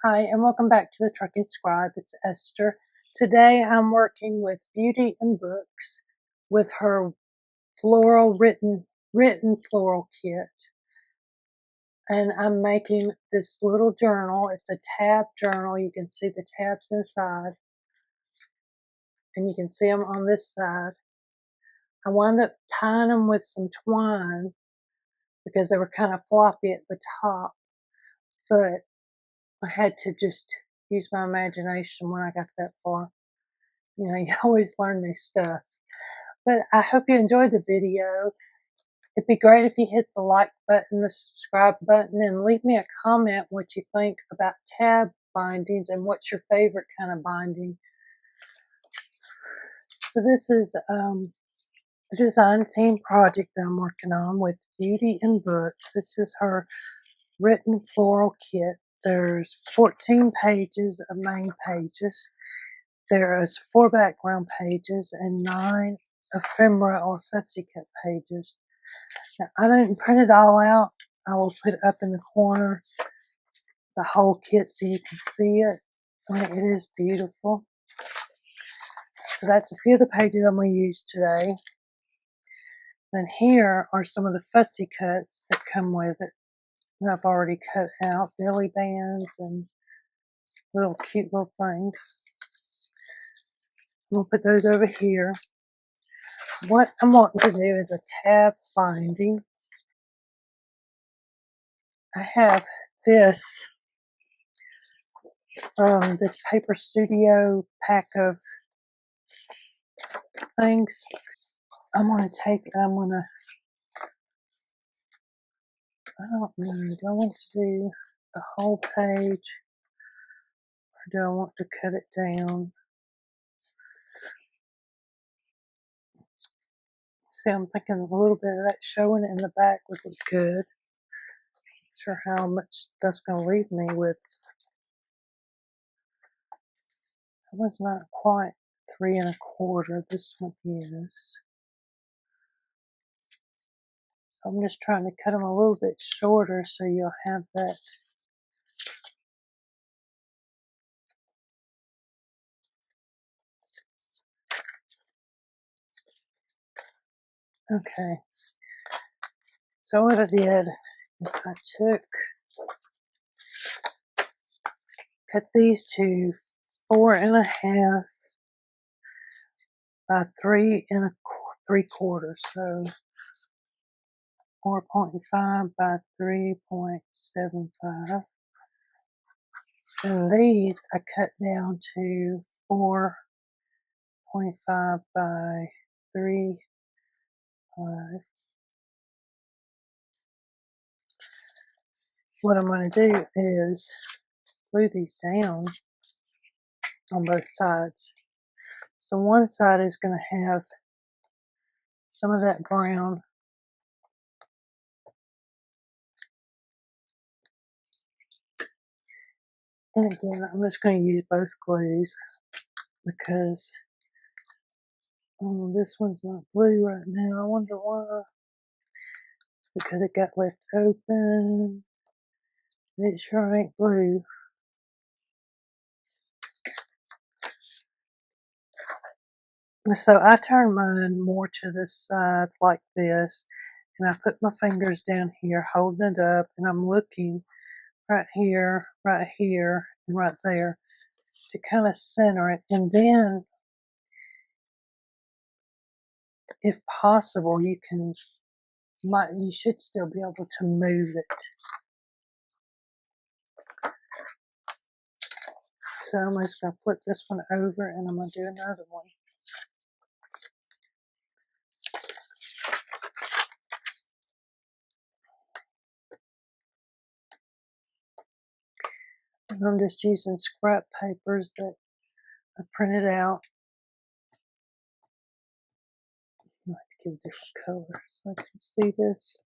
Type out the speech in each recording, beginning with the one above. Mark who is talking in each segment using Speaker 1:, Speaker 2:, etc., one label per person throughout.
Speaker 1: Hi, and welcome back to the Trucking Scribe. It's Esther. Today I'm working with Beauty and Books with her floral written floral kit. And I'm making this little journal. It's a tab journal. You can see the tabs inside. And you can see them on this side. I wound up tying them with some twine because they were kind of floppy at the top. But I had to just use my imagination when I got that far. You know, you always learn new stuff. But I hope you enjoyed the video. It'd be great if you hit the like button, the subscribe button, and leave me a comment what you think about tab bindings and what's your favorite kind of binding. So this is a design theme project that I'm working on with Beauty and Books. This is her written floral kit. There's 14 pages of main pages. There is 4 background pages and 9 ephemera or fussy cut pages. Now, I didn't print it all out. I will put it up in the corner, the whole kit, so you can see it. And it is beautiful. So that's a few of the pages I'm going to use today. And here are some of the fussy cuts that come with it. And I've already cut out belly bands and little cute little things. I'm going to put those over here. What I'm wanting to do is a tab binding. I have this this Paper Studio pack of things. I'm going to take it, I don't know, do I want to do the whole page or do I want to cut it down? See, I'm thinking a little bit of that showing in the back would look good. Not sure how much that's going to leave me with. That was not quite 3 1/4. This one is. I'm just trying to cut them a little bit shorter so you'll have that. Okay. So what I did is I cut these to 4 1/2 by 3 3/4. So 4.5 by 3.75. And these I cut down to 4.5 by 3.5. What I'm going to do is glue these down on both sides. So one side is going to have some of that brown. And again, I'm just going to use both glues because this one's not blue right now. I wonder why. It's because it got left open. It sure ain't blue. So I turn mine more to this side like this, and I put my fingers down here holding it up, and I'm looking right here, and right there to kind of center it. And then, if possible, you should still be able to move it. So I'm just going to flip this one over, and I'm going to do another one. And I'm just using scrap papers that I printed out. I like to give different colors so I can see this.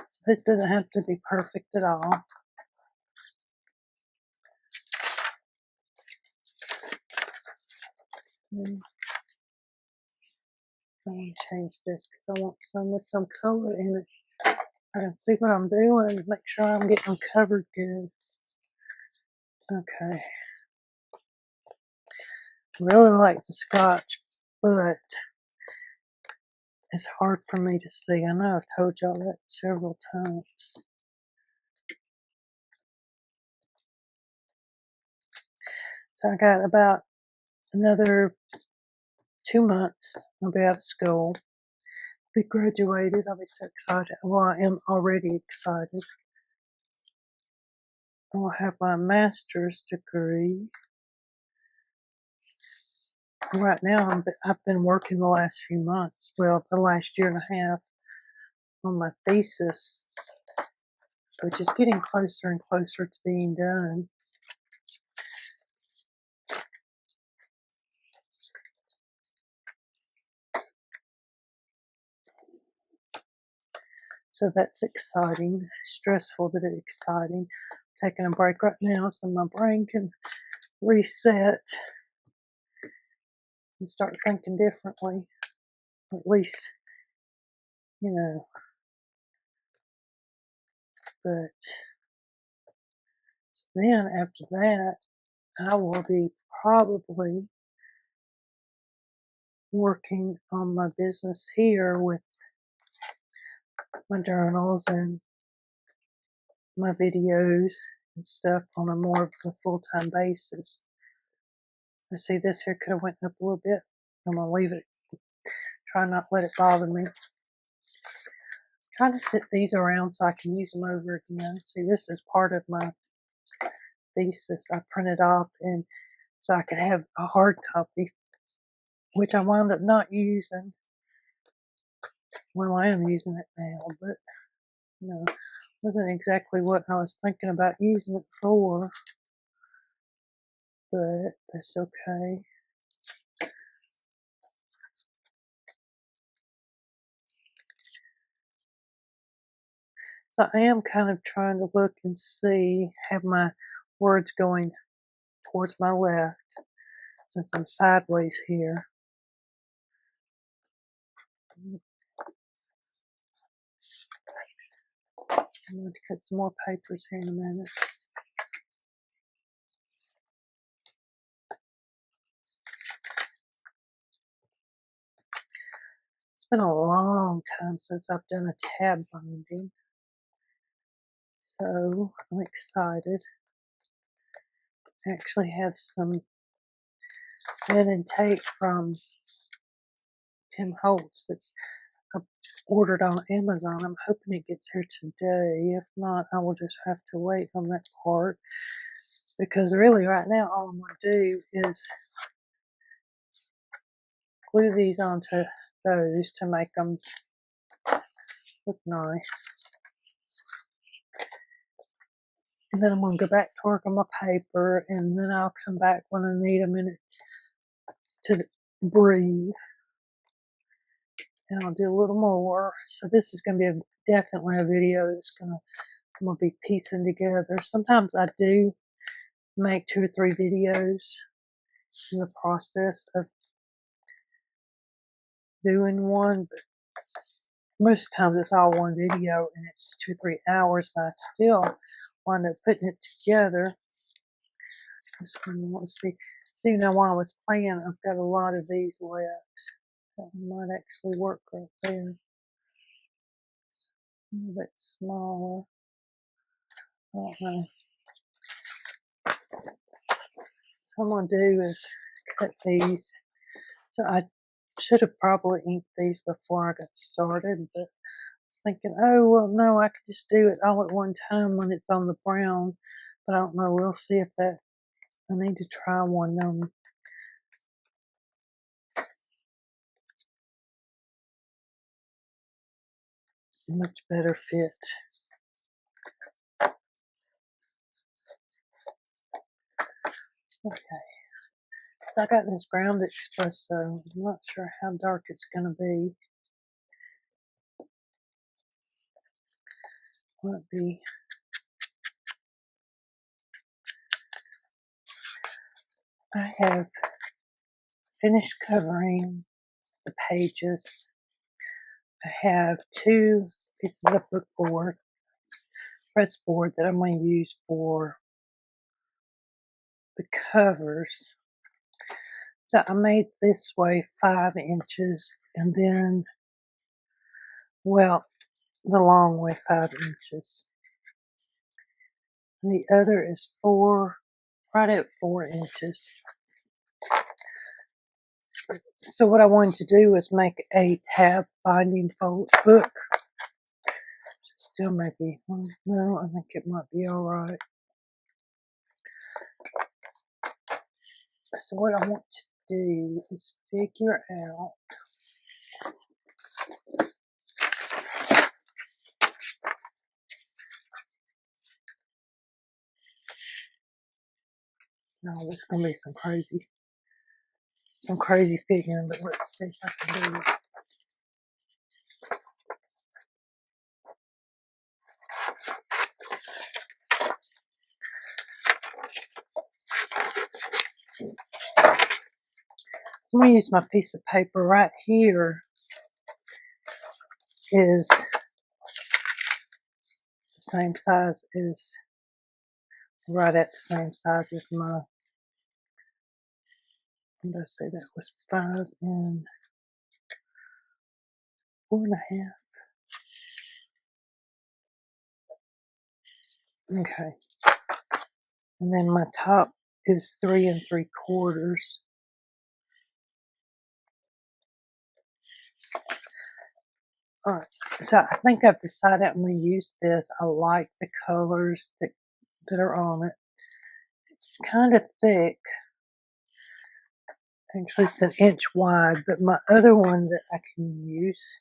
Speaker 1: So this doesn't have to be perfect at all. And I want to change this because I want some with some color in it. I can see what I'm doing, make sure I'm getting them covered good. Okay. I really like the scotch, but it's hard for me to see. I know I've told y'all that several times. So I got about another 2 months. I'll be out of school. Be graduated. I'll be so excited. Well, I am already excited. I'll have my master's degree. Right now, I've been working the last few months, well, the last year and a half, on my thesis, which is getting closer and closer to being done. So that's exciting, stressful, but it's exciting. I'm taking a break right now so my brain can reset and start thinking differently. At least, you know, but then after that, I will be probably working on my business here with my journals and my videos and stuff on a more of a full-time basis. I see this here could have went up a little bit. I'm going to leave it. Try not to let it bother me. Trying to sit these around so I can use them over again. See, this is part of my thesis. I printed off and so I could have a hard copy, which I wound up not using. Well, I am using it now, but you know, wasn't exactly what I was thinking about using it for. But that's okay. So I am kind of trying to look and see, have my words going towards my left since I'm sideways here. I'm going to cut some more papers here in a minute. It's been a long time since I've done a tab binding, so I'm excited. I actually have some linen tape from Tim Holtz that's ordered on Amazon. I'm hoping it gets here today. If not, I will just have to wait on that part, because really right now all I'm going to do is glue these onto those to make them look nice. And then I'm going to go back to work on my paper, and then I'll come back when I need a minute to breathe. And I'll do a little more. So this is going to be definitely a video that's I'm going to be piecing together. Sometimes I do make 2 or 3 videos in the process of doing one, but most times it's all one video and it's 2 or 3 hours, and I still wind up putting it together. Let's see. See, now while I was playing, I've got a lot of these left. That might actually work right there. A little bit smaller. I don't know. What I'm going to do is cut these. So I should have probably inked these before I got started, but I was thinking, oh, well, no, I could just do it all at one time when it's on the brown. But I don't know. We'll see if that, I need to try one much better fit. Okay. So I got this ground espresso. I'm not sure how dark it's going to be. Might be. I have finished covering the pages. I have 2 pieces of book board, press board, that I'm going to use for the covers. So I made this way 5 inches, and then, well, the long way 5 inches. And the other is right at 4 inches. So what I wanted to do was make a tab binding book. Still maybe, no, I think it might be alright. So what I want to do is figure out no, this is gonna be some crazy figuring, but let's see if I can do it. I'm gonna use my piece of paper right here. Is the same size as, right at the same size as my, I'm gonna say that was 5 and 4.5. Okay. And then my top is 3 3/4. Alright, so I think I've decided I'm going to use this. I like the colors that are on it. It's kind of thick. Actually, it's 1 inch wide, but my other one that I can use,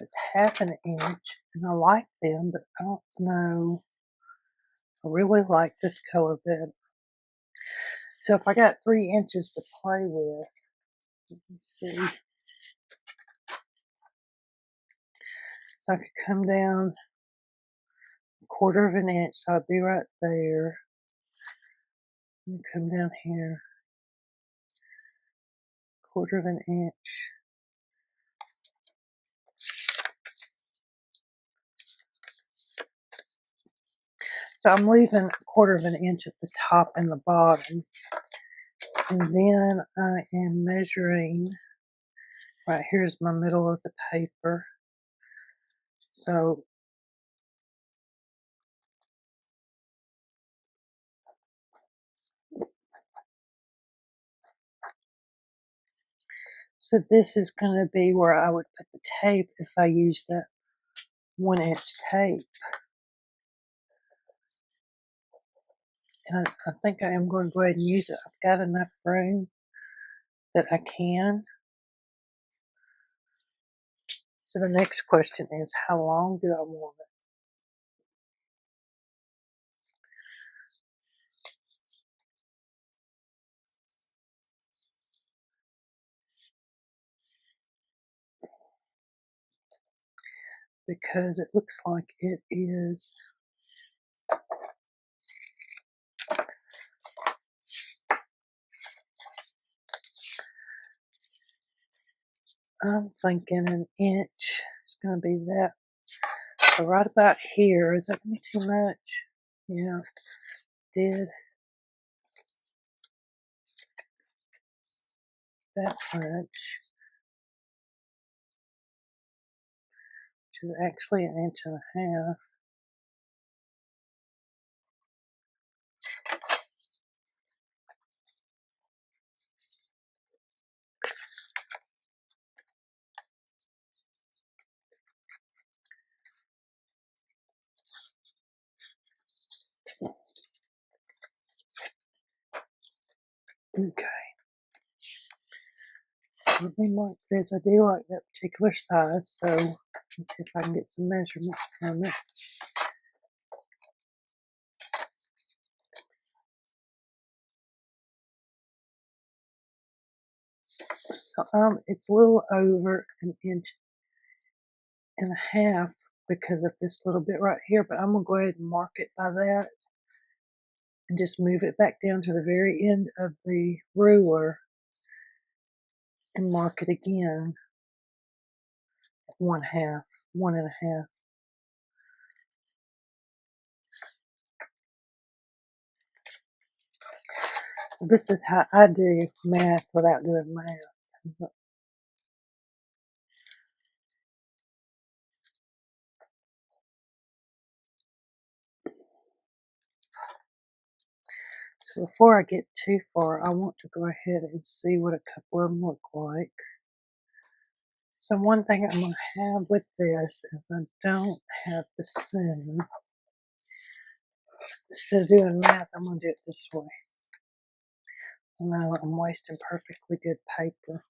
Speaker 1: it's 1/2 inch, and I like them, but I don't know. I really like this color better. So if I got 3 inches to play with, let me see. So I could come down 1/4 inch, so I'd be right there. And come down here, 1/4 inch. So I'm leaving 1/4 inch at the top and the bottom. And then I am measuring, right here's my middle of the paper. So this is going to be where I would put the tape if I use that 1 inch tape. And I think I am going to go ahead and use it. I've got enough room that I can. So the next question is, how long do I want it? Because it looks like it is, I'm thinking 1 inch is going to be that. So right about here, is that going to be too much? Yeah, did that much, which is actually 1 1/2 inches. Okay. Let me mark this. I do like that particular size, so let's see if I can get some measurements from it. So it's a little over 1.5 inches because of this little bit right here, but I'm gonna go ahead and mark it by that. and just move it back down to the very end of the ruler and mark it again, 1/2, 1.5. So this is how I do math without doing math. So before I get too far, I want to go ahead and see what a couple of them look like. So one thing I'm going to have with this is I don't have the seam. Instead of doing math, I'm going to do it this way. No, I'm wasting perfectly good paper.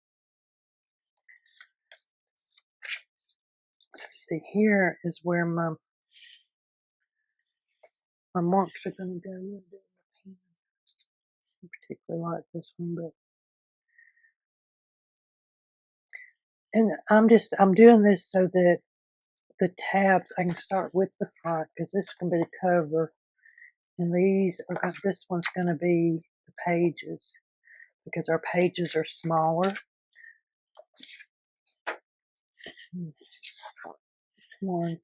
Speaker 1: See, here is where my marks are going to go. I particularly like this one, but I'm doing this so that the tabs, I can start with the front because this is going to be the cover, and this one's going to be the pages because our pages are smaller. One,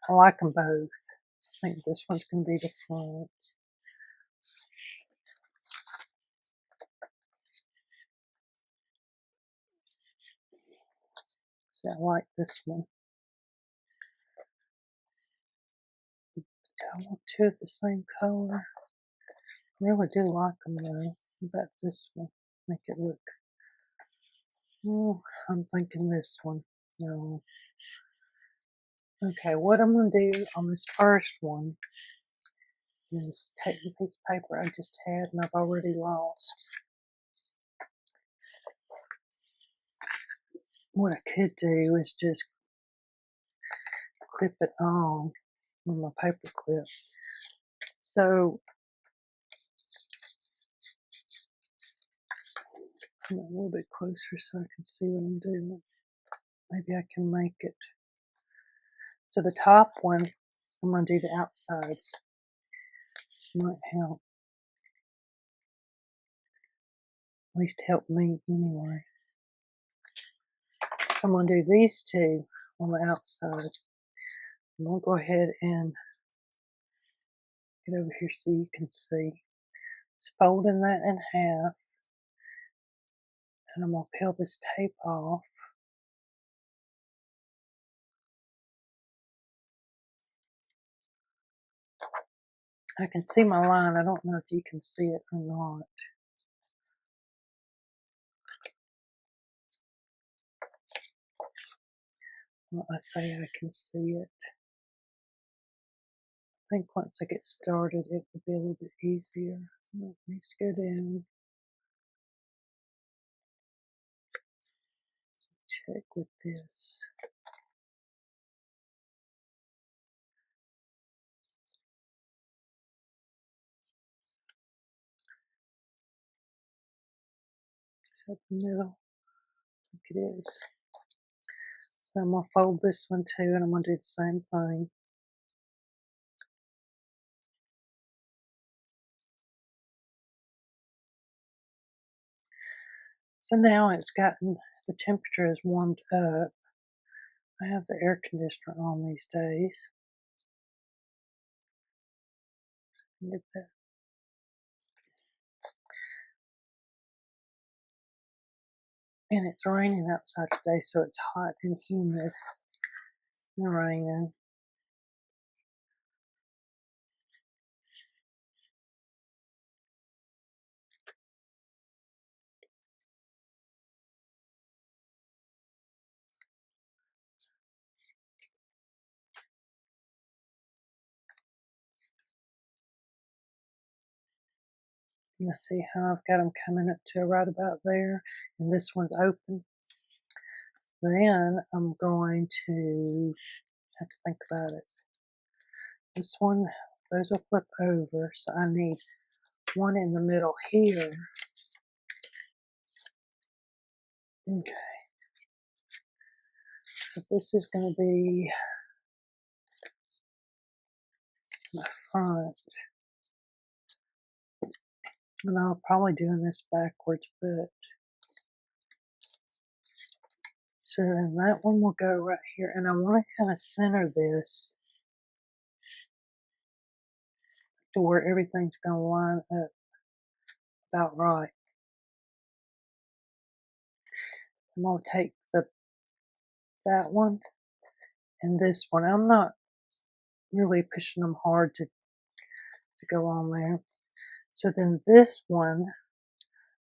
Speaker 1: I like them both. I think this one's going to be the front. So I like this one. I want two of the same color. I really do like them though. What about this one? Make it look. Oh, I'm thinking this one. No. Okay, what I'm going to do on this first one is take the piece of paper I just had and I've already lost. What I could do is just clip it on with my paper clip. So come a little bit closer so I can see what I'm doing. Maybe I can make it. So the top one, I'm going to do the outsides. This might help. At least help me anyway. So I'm going to do these two on the outside. I'm going to go ahead and get over here so you can see. Just folding that in half. And I'm going to peel this tape off. I can see my line. I don't know if you can see it or not. Well, I say I can see it. I think once I get started, it will be a little bit easier. It needs to go down. Check with this. Is that the middle? I think it is. So I'm going to fold this one too, and I'm going to do the same thing. So now it's gotten, the temperature has warmed up. I have the air conditioner on these days. Get that. And it's raining outside today, so it's hot and humid and raining. You see how I've got them coming up to right about there, and this one's open. Then I'm going to have to think about it. This one, those will flip over, so I need one in the middle here. Okay. So this is going to be my front. And I'll probably doing this backwards, but so then that one will go right here, and I want to kind of center this to where everything's going to line up about right. I'm going to take that one and this one. I'm not really pushing them hard to go on there. So then this one,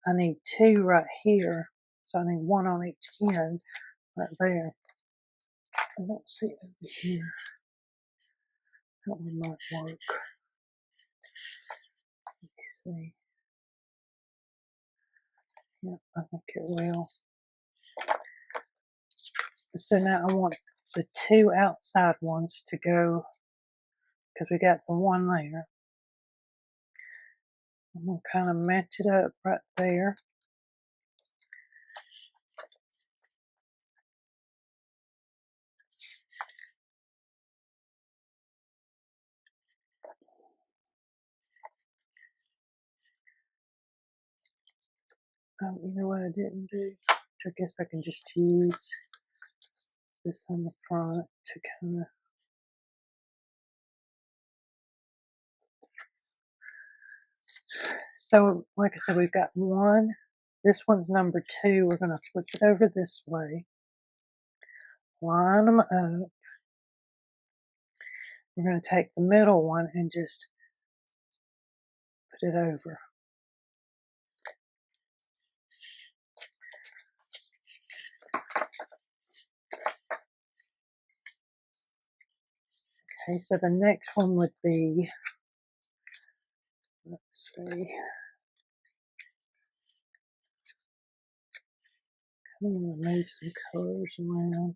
Speaker 1: I need two right here. So I need one on each end right there. I don't see it over here. That one might work. Let me see. Yep, I think it will. So now I want the two outside ones to go, because we got the one there. I'm going to kind of match it up right there. Oh, you know what I didn't do? I guess I can just use this on the front to kind of. So, like I said, we've got one. This one's number 2. We're going to flip it over this way. Line them up. We're going to take the middle one and just put it over. Okay, so the next one would be, let's see, I'm going to move some colors around.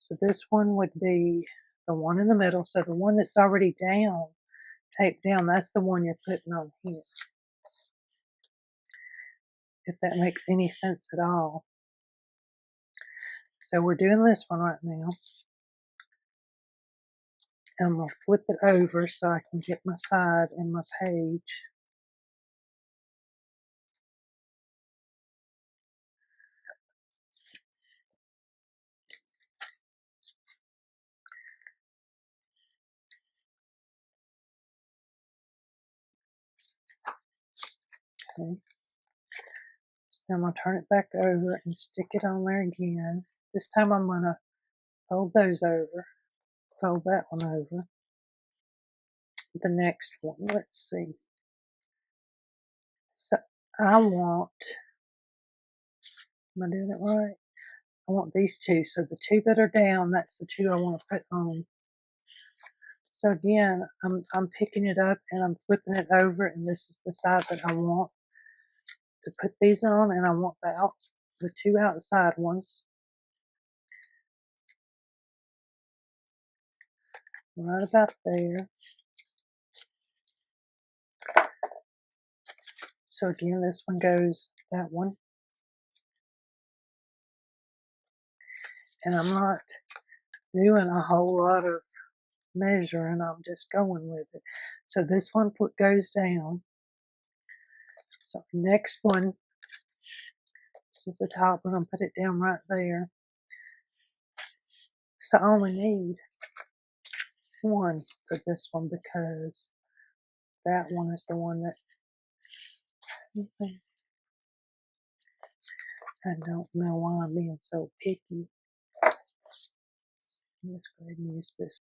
Speaker 1: So this one would be the one in the middle. So the one that's already down, taped down, that's the one you're putting on here. If that makes any sense at all. So we're doing this one right now. And I'm going to flip it over so I can get my side and my page. Okay. So I'm going to turn it back over and stick it on there again. This time I'm going to fold those over. Fold that one over. The next one, let's see. So I want, am I doing it right? I want these two. So the two that are down, that's the two I want to put on. So again, I'm picking it up and I'm flipping it over, and this is the side that I want to put these on, and I want the two outside ones right about there. So again, this one goes that one, and I'm not doing a whole lot of measuring. I'm just going with it. So this one goes down. So next one, this is the top. We're going to put it down right there. So I only need one for this one because that one is the one that I don't know why I'm being so picky. Let's go ahead and use this.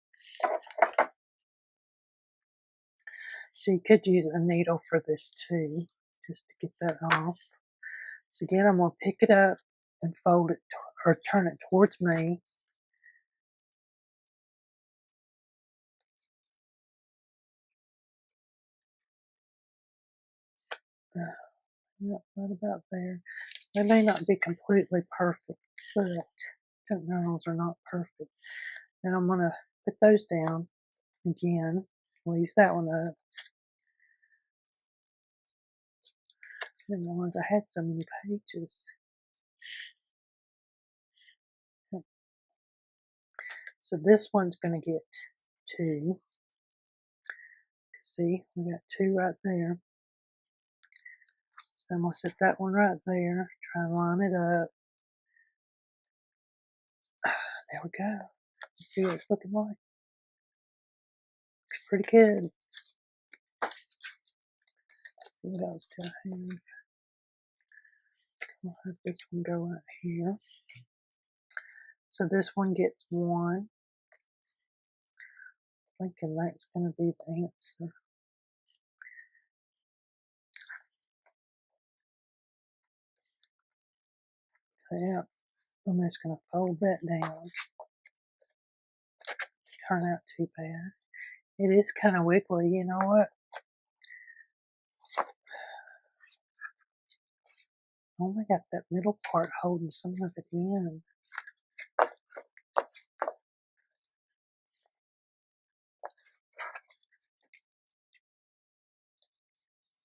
Speaker 1: So you could use a needle for this too, just to get that off. So again, I'm going to pick it up and fold it or turn it towards me. Yep, right about there. They may not be completely perfect, but toenails are not perfect. And I'm going to put those down again. We'll use that one up. I didn't realize I had so many pages. So this one's going to get 2. See, we got 2 right there. So I'm going to set that one right there. Try and line it up. There we go. Let's see what it's looking like. Looks pretty good. Let's see what else do I have? I'll have this one go right here. So this one gets 1. Thinking that's going to be the answer. So yeah, I'm just going to fold that down. Turn out too bad. It is kind of wiggly, you know what? I only got that middle part holding some of it in.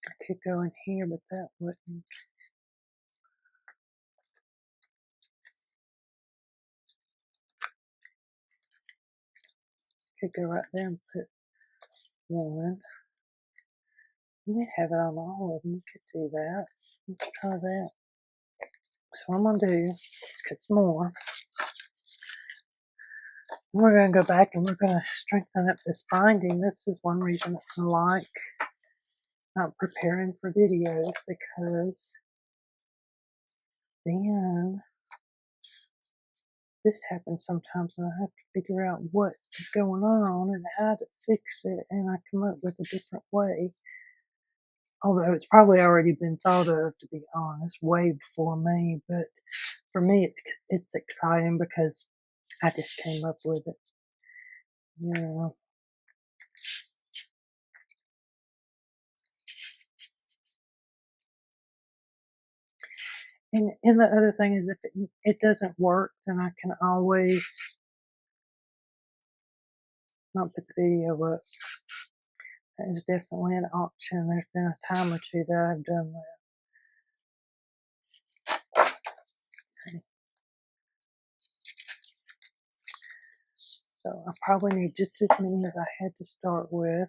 Speaker 1: I could go in here, but that wouldn't. Could go right there and put 1. We have it on all of them. We could do that. Let's try that. So what I'm going to do is cut some more. We're going to go back and we're going to strengthen up this binding. This is one reason I like not preparing for videos, because then this happens sometimes and I have to figure out what is going on and how to fix it, and I come up with a different way. Although it's probably already been thought of, to be honest, way before me. But for me, it's exciting because I just came up with it. Yeah. And the other thing is, if it doesn't work, then I can always not put the video up. That is definitely an option. There's been a time or two that I've done that. Okay. So I probably need just as many as I had to start with.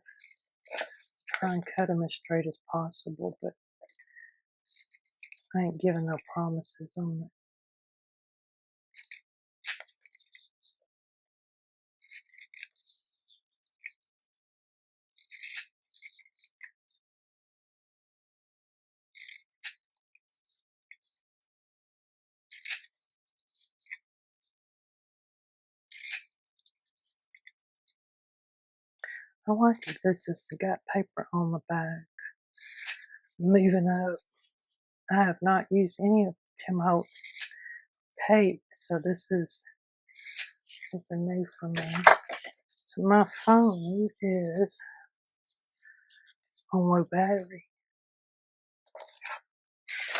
Speaker 1: Try and cut them as straight as possible, but I ain't giving no promises on it. I like that this has got paper on the back. Moving up, I have not used any of Tim Holtz tape, so this is something new for me. So my phone is on low battery.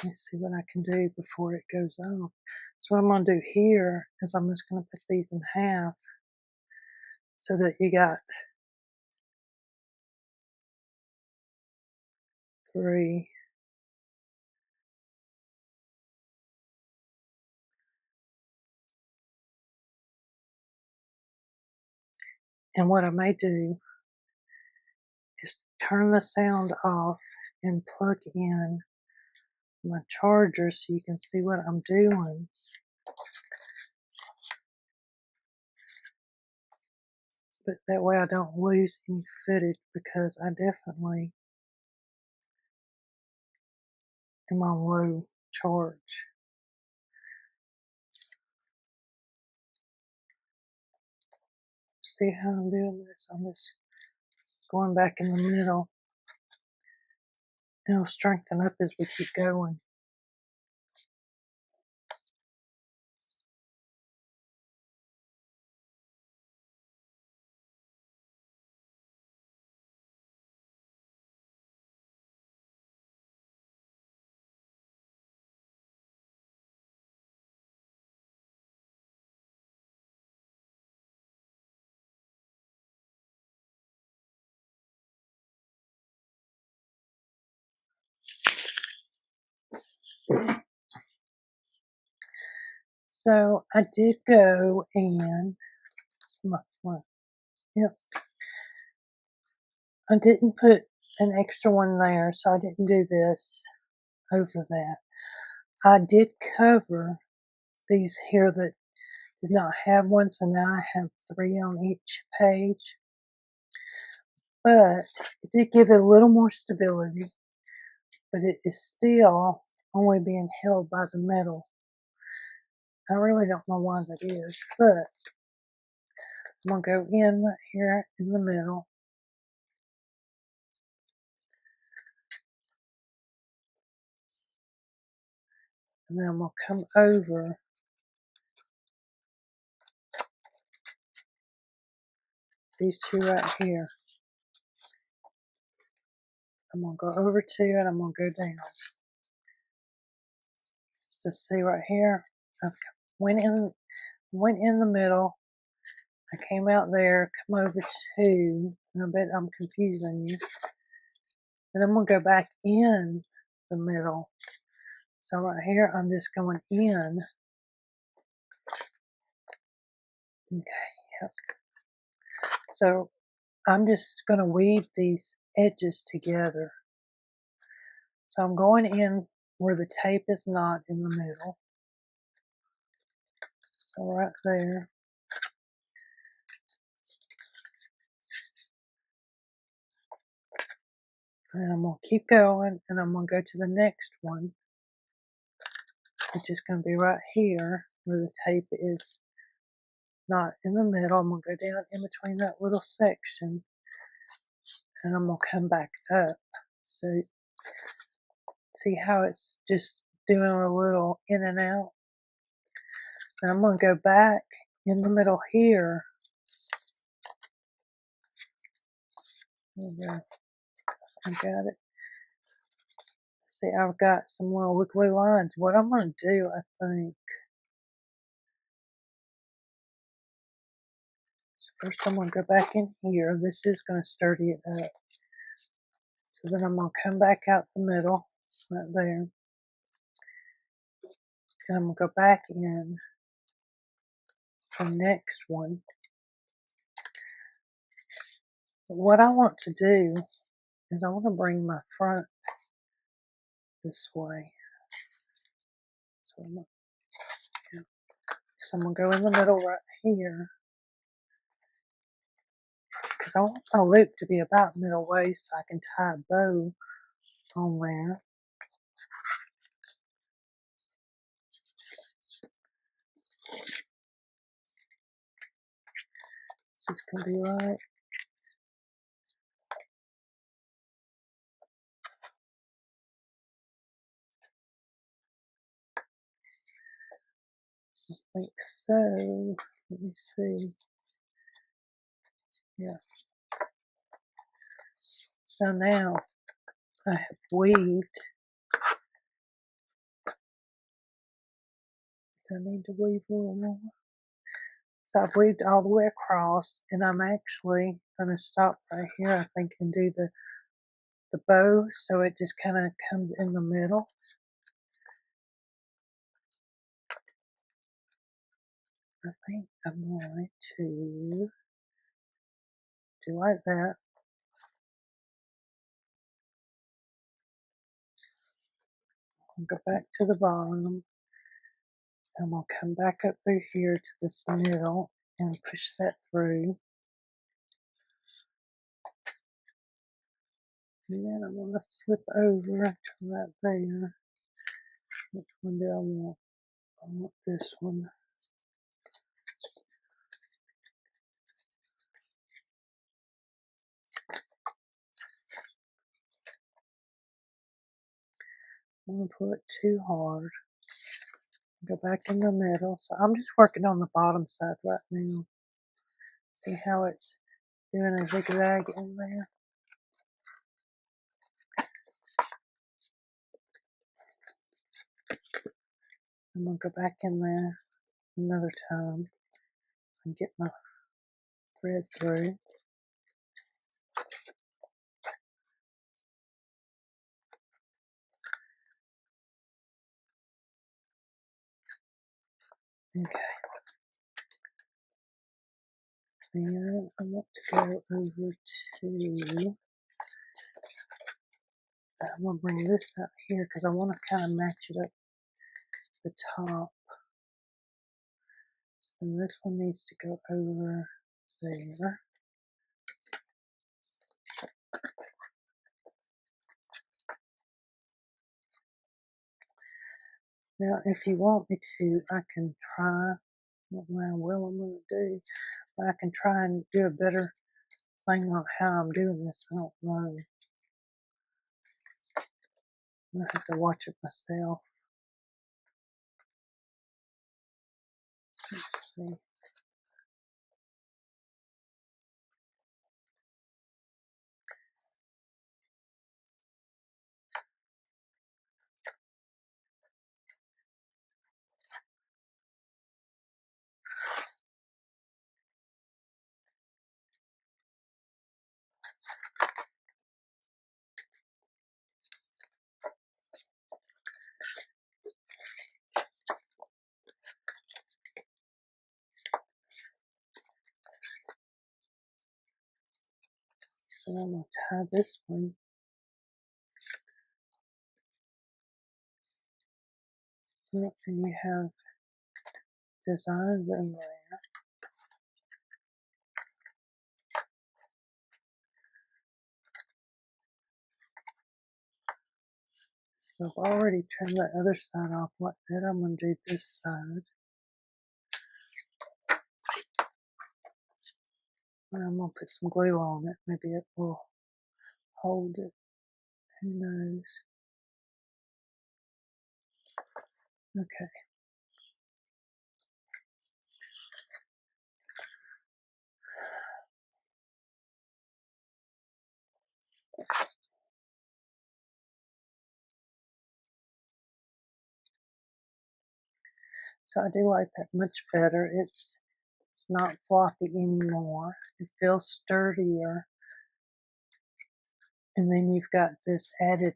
Speaker 1: Let's see what I can do before it goes off. So what I'm going to do here is I'm just going to put these in half so that you got 3. And what I may do is turn the sound off and plug in my charger so you can see what I'm doing. But that way I don't lose any footage, because I definitely am on low charge. See how I'm doing this? I'm just going back in the middle. It'll strengthen up as we keep going. So I did go and Yep. I didn't put an extra one there, so I didn't do this. over that. I did cover these here that did not have one, so now I have 3 on each page. But it did give it a little more stability, but it is still only being held by the middle. I really don't know why that is, but I'm going to go in right here in the middle. And then I'm going to come over these two right here. I'm going to go over two and I'm going to go down. So see right here, I've went in the middle. I came out there, come over two, and I bet I'm confusing you. And I'm going to go back in the middle. So right here, I'm just going in. Okay, yep. So I'm just going to weave these edges together. So I'm going in where the tape is not in the middle. So right there. And I'm going to keep going, and I'm going to go to the next one, which is going to be right here where the tape is not in the middle. I'm going to go down in between that little section, and I'm going to come back up. So see how it's just doing a little in and out? And I'm going to go back in the middle here. Okay, I got it. See, I've got some little wiggly lines. What I'm going to do, I think, first I'm going to go back in here. This is going to sturdy it up. So then I'm going to come back out the middle, right there. And I'm going to go back in the next one. But what I want to do is I want to bring my front this way. So I'm going to go in the middle right here. Because I want my loop to be about middle waist so I can tie a bow on there. So it's going to be right. I think so. Let me see. Yeah. So now I have weaved. Do I need to weave a little more? So I've weaved all the way across, and I'm actually going to stop right here, I think, and do the bow so it just kind of comes in the middle. I think I'm going to do like that. I'll go back to the bottom. I'm going to come back up through here to this middle and push that through. And then I'm going to flip over to right there. Which one do I want? I want this one. I'm going to pull it too hard. Go back in the middle. So I'm just working on the bottom side right now. See how it's doing a zigzag in there? I'm going to go back in there another time and get my thread through. Okay. Then I want to go over to I'm going to bring this up here because I want to kind of match it up the top. So this one needs to go over there. Now, if you want me to, I can try. I don't know how well I'm going to do, but I can try and do a better thing on how I'm doing this. I don't know. I'm going to have to watch it myself. Let's see. So I'm going to tie this one. And you have designs in there. So I've already turned the other side off like that. I'm going to do this side. And I'm going to put some glue on it. Maybe it will hold it. Who knows? Okay. So I do like that much better. It's not floppy anymore. It feels sturdier. And then you've got this added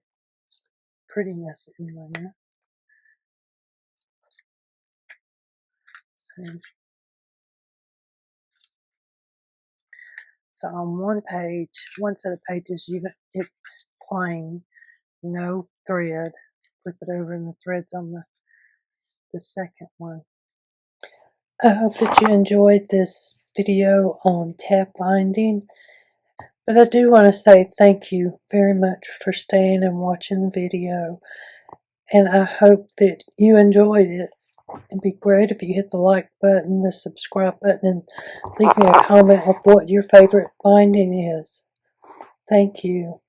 Speaker 1: prettiness in there. So on one page, one set of pages, it's plain, no thread. Flip it over and the thread's on the second one. I hope that you enjoyed this video on tab binding. But I do want to say thank you very much for staying and watching the video. And I hope that you enjoyed it. It'd be great if you hit the like button, the subscribe button, and leave me a comment of what your favorite binding is. Thank you.